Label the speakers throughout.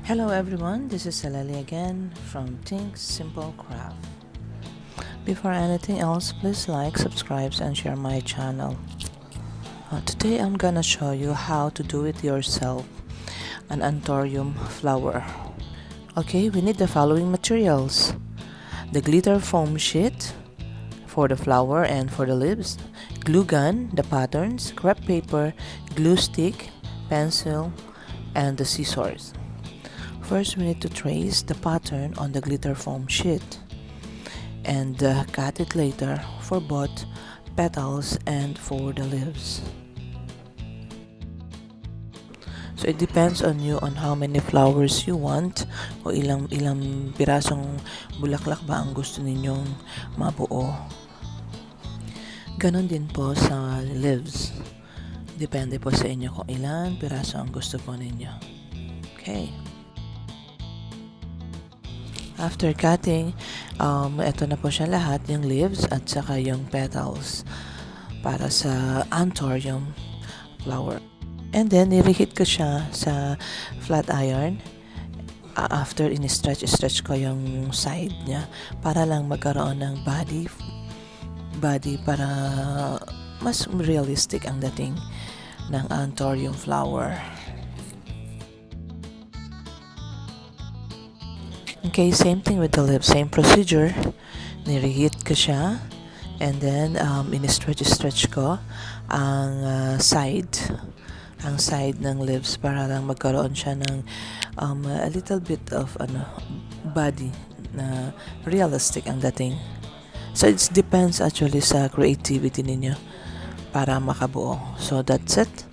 Speaker 1: Hello everyone, this is Salali again from Think Simple Craft. Before anything else, please like, subscribe, and share my channel. Today I'm gonna show you how to do it yourself, an Anthurium flower. Okay, we need the following materials: the glitter foam sheet for the flower and for the leaves, glue gun, the patterns, crepe paper, glue stick, pencil, and the scissors. First, we need to trace the pattern on the glitter foam sheet and cut it later for both petals and for the leaves. So it depends on you on how many flowers you want o ilang pirasong bulaklak ba ang gusto ninyong mabuo. Ganon din po sa leaves. Depende po sa inyo kung ilan piraso ang gusto po ninyo. Okay. After cutting, ito na po siya lahat, yung leaves at saka yung petals para sa Anthurium flower. And then, nirehit ko siya sa flat iron. After in-stretch ko yung side niya para lang magkaroon ng body para mas realistic ang dating ng Anthurium flower. Okay, same thing with the lips. Same procedure. Nireheat ko siya. And then, in-stretch ko ang side ng lips para lang magkaroon siya ng a little bit of body na realistic ang dating. So, it depends actually sa creativity ninyo para makabuo. So, that's it.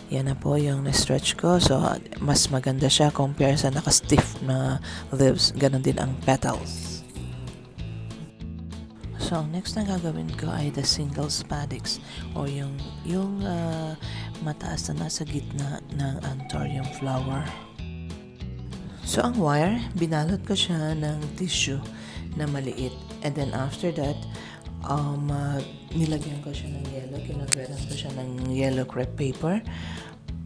Speaker 1: Yan na po yung na-stretch ko. So, mas maganda siya compare sa naka-stiff na leaves. Ganon din ang petals. So, next na gagawin ko ay the single spadix o yung mataas na nasa gitna ng Anthurium flower. So, ang wire, binalot ko siya ng tissue na maliit. And then after that, nilagyan ko siya ng yellow. Kinagweran ko siya ng yellow crepe paper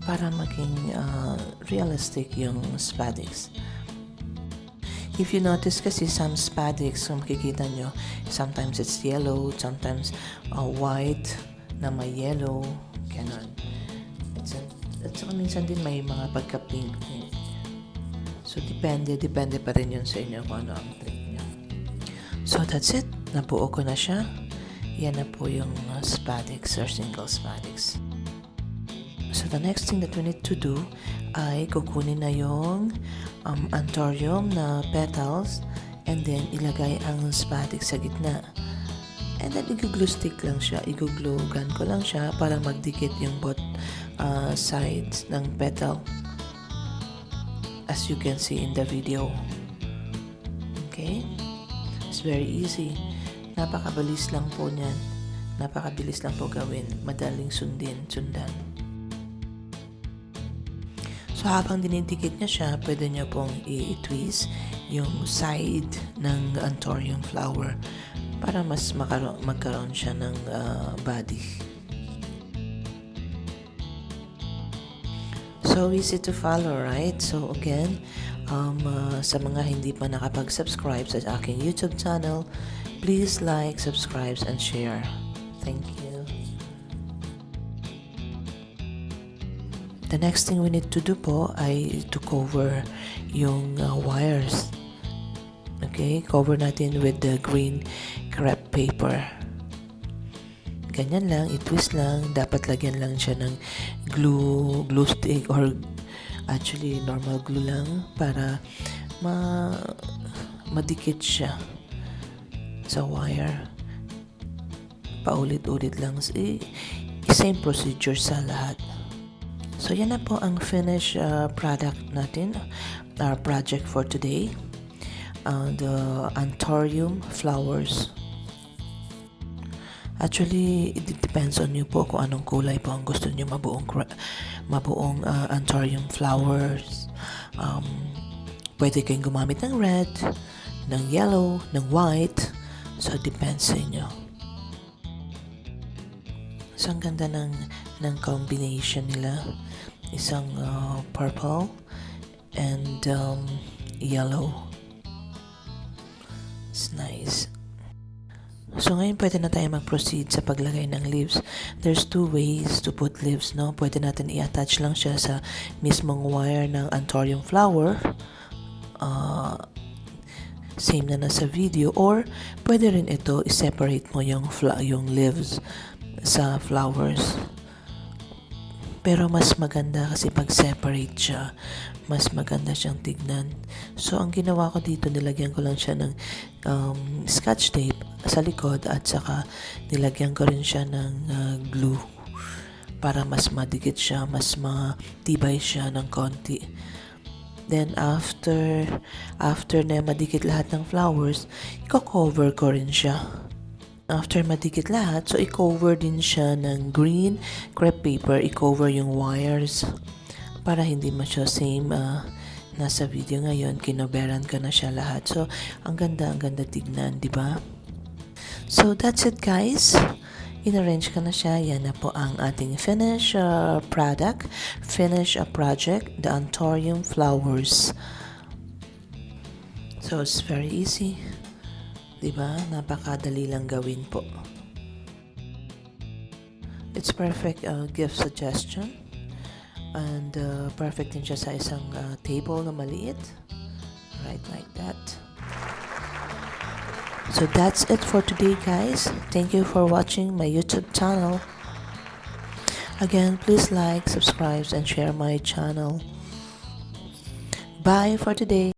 Speaker 1: para maging realistic yung spadix. If you notice kasi some spadix, kung makikita nyo, sometimes it's yellow, sometimes white na may yellow, ganon. At saka minsan din may mga pagka-pink. So, depende pa rin yun sa inyo kung ano ang trick nyo. So, that's it. Nabuo ko na siya. Yan na po yung spadix or single spadix. So, the next thing that we need to do ay kukunin na yung Anthurium na petals and then ilagay ang spadix sa gitna. And then, i-glue stick lang siya. I-glue gun ko lang siya para magdikit yung both sides ng petal. As you can see in the video. Okay? It's very easy. Napakabilis lang po niyan. Napakabilis lang po gawin. Madaling sundan. So, habang dinidikit niya siya, pwede niyo pong i-twist yung side ng Anthurium flower para mas magkaroon siya ng body. So, easy to follow, right? So, again, sa mga hindi pa nakapag-subscribe sa aking YouTube channel, please like, subscribe, and share. Thank you. The next thing we need to do po ay to cover yung wires. Okay? Cover natin with the green crepe paper. Ganyan lang, i-twist lang. Dapat lagyan lang siya ng glue stick or actually normal glue lang para madikit siya sa wire. Paulit-ulit lang. Same procedure sa lahat. So, yan na po ang finished product natin, our project for today. The Anthurium Flowers. Actually, it depends on you po kung anong kulay po ang gusto niyo mabuong Anthurium Flowers. Pwede kayong gumamit ng red, ng yellow, ng white. So, it depends sa inyo. So, ang ganda ng combination nila. Isang purple and yellow. It's nice. So ngayon pwede na tayo mag-proceed sa paglagay ng leaves. There's two ways to put leaves, no? Pwede natin i-attach lang siya sa mismong wire ng Anthurium flower. Same na nasa video, or pwede rin ito i-separate mo yung leaves sa flowers. Pero mas maganda kasi pag separate siya, mas maganda siyang tignan. So ang ginawa ko dito, nilagyan ko lang siya ng scotch tape sa likod at saka nilagyan ko rin siya ng glue para mas madikit siya, mas matibay siya ng konti. Then after na madikit lahat ng flowers, i-cover ko rin siya. After madikit lahat, so i-cover din siya ng green crepe paper, i-cover yung wires para hindi mo siya same nasa video ngayon, kinoberan ka na siya lahat. So ang ganda tignan, di ba? So that's it guys. In-arrange ka na siya. Yan na po ang ating finish project, the Anthurium Flowers. So it's very easy. Diba? Napakadali lang gawin po. It's perfect gift suggestion. And perfect din siya sa isang table na maliit. Right like that. So that's it for today guys. Thank you for watching my YouTube channel. Again, please like, subscribe, and share my channel. Bye for today.